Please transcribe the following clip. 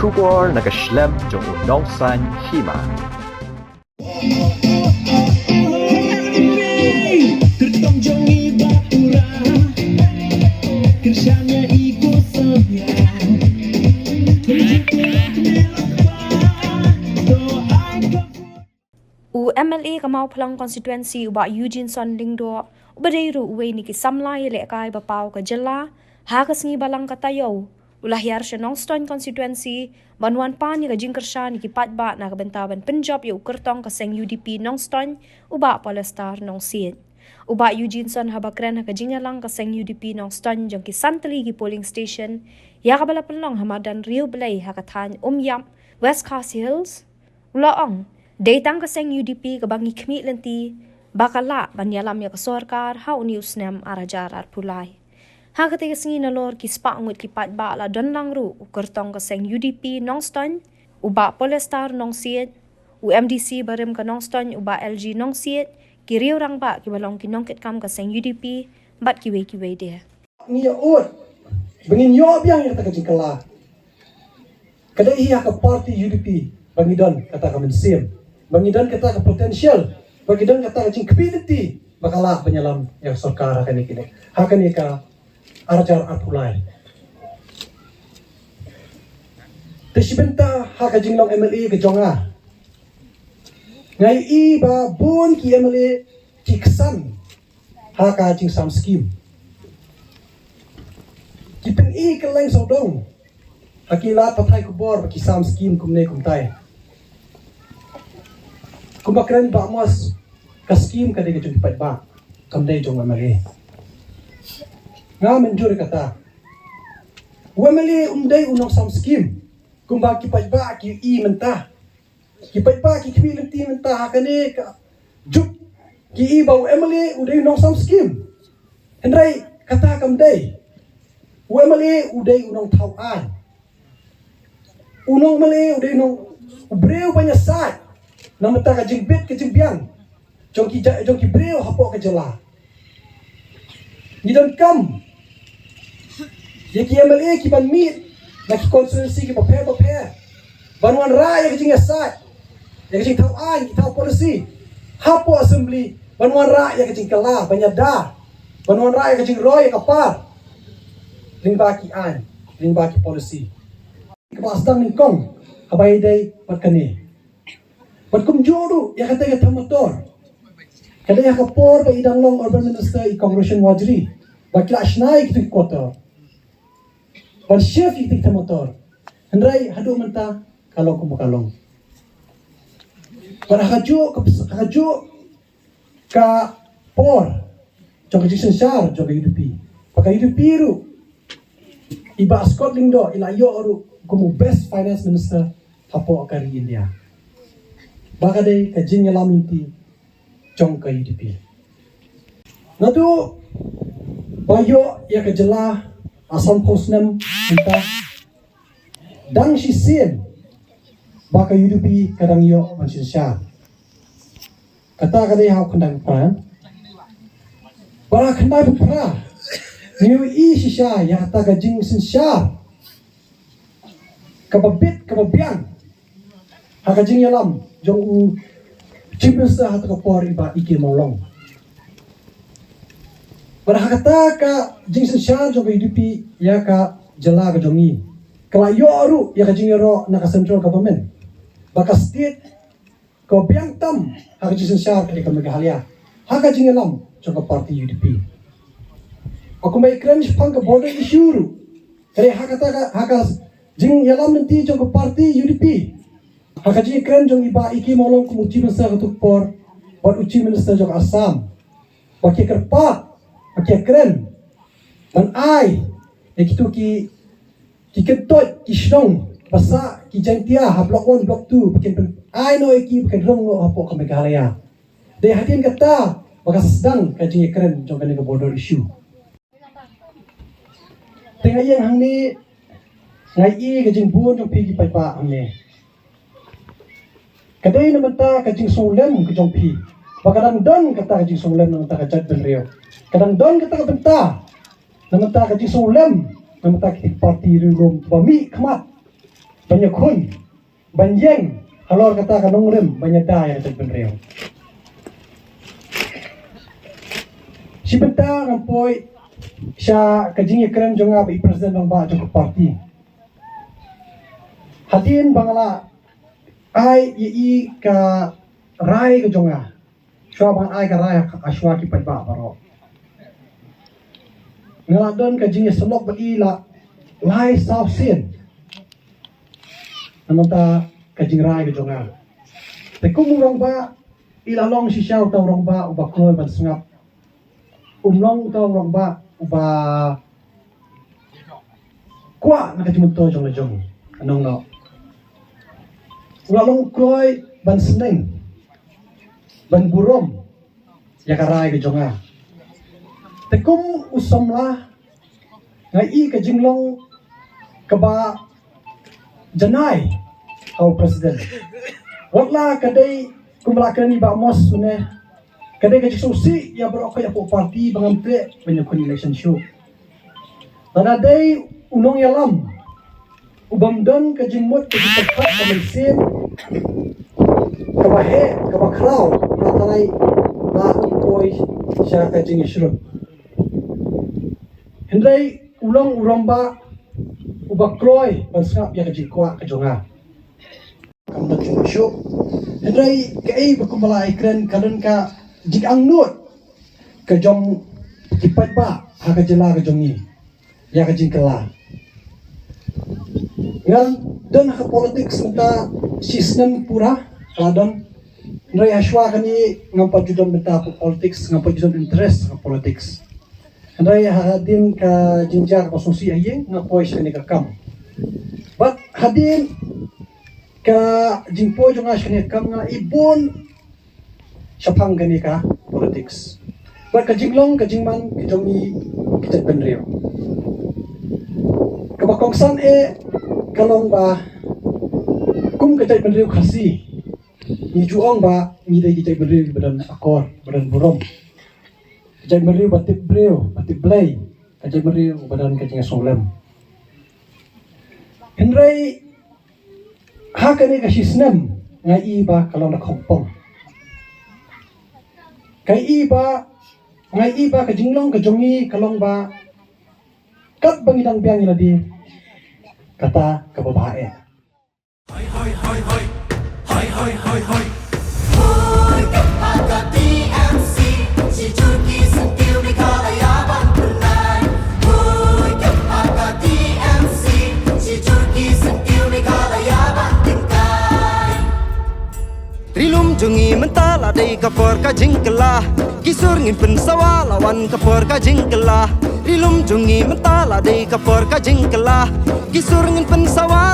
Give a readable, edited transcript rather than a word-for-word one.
Shubor nakaslem jong unongsan hima. MLA Kamau Plang constituency uba Eugene Son Lingdo ubadeiru uwe ni kisamlai le kai bapau ka jela ha kasngi balang katayo ulahyar siya Nongston constituency banuan pa ni kajing kersya ni kipatba na kabentaban Punjab yu kertong kaseng UDP Nongston uba Polestar Nongsit uba Eugene Son habakren ha kajing lang kaseng UDP Nongston jong kisantali ki polling station ya kabala pelong hamadan Rio Belay hakatan Yap West Khasi Hills ulaong Datang kaseng UDP kabangi kmi lenti bakala banyalam ya kasorkar ha unius nem arajar pulai. Ha ketika sengi nalor kispa ngut kipat ba la don langru kertong kaseng UDP Nongston uba Polestar Nongsit UMDC barem ka Nongston uba LG Nongsit kiriu rang ba kibalong kinongkit kam kaseng UDP bat kiwe dia. Ni ya ot bengin yo biang ya takajing kala. Kadai ia ka party UDP bangidon kata kamen sim. Bangidan kata ke potensial, bangidan kata ke capability, bakalah penyelam yang sorkar akan ini. Akan ika arajar apulai. Tesibenta hak jinglong MLA ke jonga. Ngai i ba bun ki MLA kiksan hak jing sam skim. Kipen i keleng sodong. Hakilat patai kubor ki sam skim kumne kumtai. Kumbakran ba mas kaskim kadai kejung pat ba kamdai jong amale nga menjur kata wamale umdai unong sam skim kumbak kipat ba ki i mentah kipat ba ki kmi lenti mentah hakane ka juk ki i ba wamale udai unong sam skim hendrai kata kamdai wamale udai unong tauan unong male udai unong ubreu banyak sat nama tak kajing bet kajing biang jongki breu hapok kejela ni dan kam ye ki MLA ki ban mit na ki konstituensi ki pape banuan raya kajing asat ya kajing tauan ki tau polisi hapo assembly banuan raya kajing kala banyada banuan raya kajing roy kapar ling baki polisi kepasdang ningkong habai dai patkani Batkum jodoh ya kata kata motor. Kada ya kapor ba idang long urban minister I Congression Wajri. Bakla asnai kitu kota. Ban chef kitu motor. Hendrai hadu menta kalau kumakalong. Para haju ka por. Jog jisen sar jog UDP. Pakai UDP ru. Iba Scotland do ila yo ru kumu best finance minister hapo kari India. Baka day kajing yalam inti jong ka UDP. Natu bayo ya kajela asam posnem kita dang si sim baka UDP kadang yo mansin sya. Kata kadai hau kandang pan. Bara kandai bupra. Niu I si sya ya kata kajing sin sya. Kababian. Hakajing yalam jong cipesa hat kapor iba iki molong. Berhakata ka jingsen syar jong UDP ya ka jela ka jongi. Kala yo aru ya ka jingero na ka central government. Baka state ko biang tam hak jingsen syar ka Meghalaya. Haka jingelam jong ka party UDP. Aku mai crunch pang ka border issue. Kare hakata haka jing yalam nanti jong ka party UDP. Hakaji keren jong iba iki molong kumuji minister untuk por buat uji minister jong Assam pakai kerpa pakai keren dan ai ikitu ki kentot ki shnong basa ki jantia ha block 1 block 2 bikin ai no iki bikin rong no hapo ke Meghalaya de hatin kata baka sedang kaji keren jong kan ke border issue tengah yang hang ni ngai i kajing buon jong pigi pa hang ni kadai naman ta kajing solem kajong pi. Bakadang don kata kajing solem naman ta kajad benreo. Kadang don kata kabenta naman ta kajing solem naman ta kitik parti rum pami kmat. banyak kun, banjeng, halor kata kanong rem, banyak dah yang cek benreo. Si benta ngampoi siya kajing keren jonga bi presiden ng ba jong parti. Hadin bangala ai i ka rai ka jonga. Siya bang ai ka rai aswa ki pa baro. Ngaladon kajing selok ba ila lai south sin. Namanta kajing rai ka jonga. Te kumurong ba ila long si siya taw rong ba uba kloy ban sngap. Umlong taw rong ba uba kwa nakajimunto jong na jong anong no ulalong kloy ban seneng ban burom yakaray ka jonga tekum usamla ngai ka jinglong kaba janay au president wala kadai kumlakan ni ba mos ne kadai ka susi ya berokay ako parti bangampe penyakun election show tanadai unong yalam ubamdan ka jingmot ka jipagkat ka magsim kabahe kabakraw natalay na ipoy siya ka jing isrod hindray ulang uramba ubakloy bansngap ya ka jingkwa ka jonga kamda jing show hindray kai bakumalay kren karon ka jik ang nut ka jong kipat ba ha ka jela ka jongi ya ka jing kala ngan dan ka politics mata sistem pura kadang nrai aswa kani ngampa judon beta politics ngampa judon interest ka politics nrai hadin ka jinjar konsumsi ayeng ngapoy siya ni ka kam but hadin ka jingpo jong as kani kam nga ibon syapang gani ka politics. But kajinglong kajingman kijongi kita benreo. Kabakongsan kalong ba kum kita benreo kasi ni juong ba ni dai kita benreo badan akor badan burom. Kita benreo batip breo batip blay kita benreo badan kajing songlem. Henry hakani kasisnem ngai ba kalong na kompong. Kai ngai iba ka jinglong ka jongi kalong ba kat bangidang biang iladi kata ka babae hoy hoy hoy hoy hoy hoy hoy hoy hoy aga TMC si Turki sentil di kalayaban punai hoy aga TMC si Turki sentil di kalayaban tingkai Rilum jungi mentala dei kapor ka jingkela Kisur ngin pensawa lawan kapor ka jingkela Rilum jungi mentala dei kapor ka jingkela Kisur ngin pensawa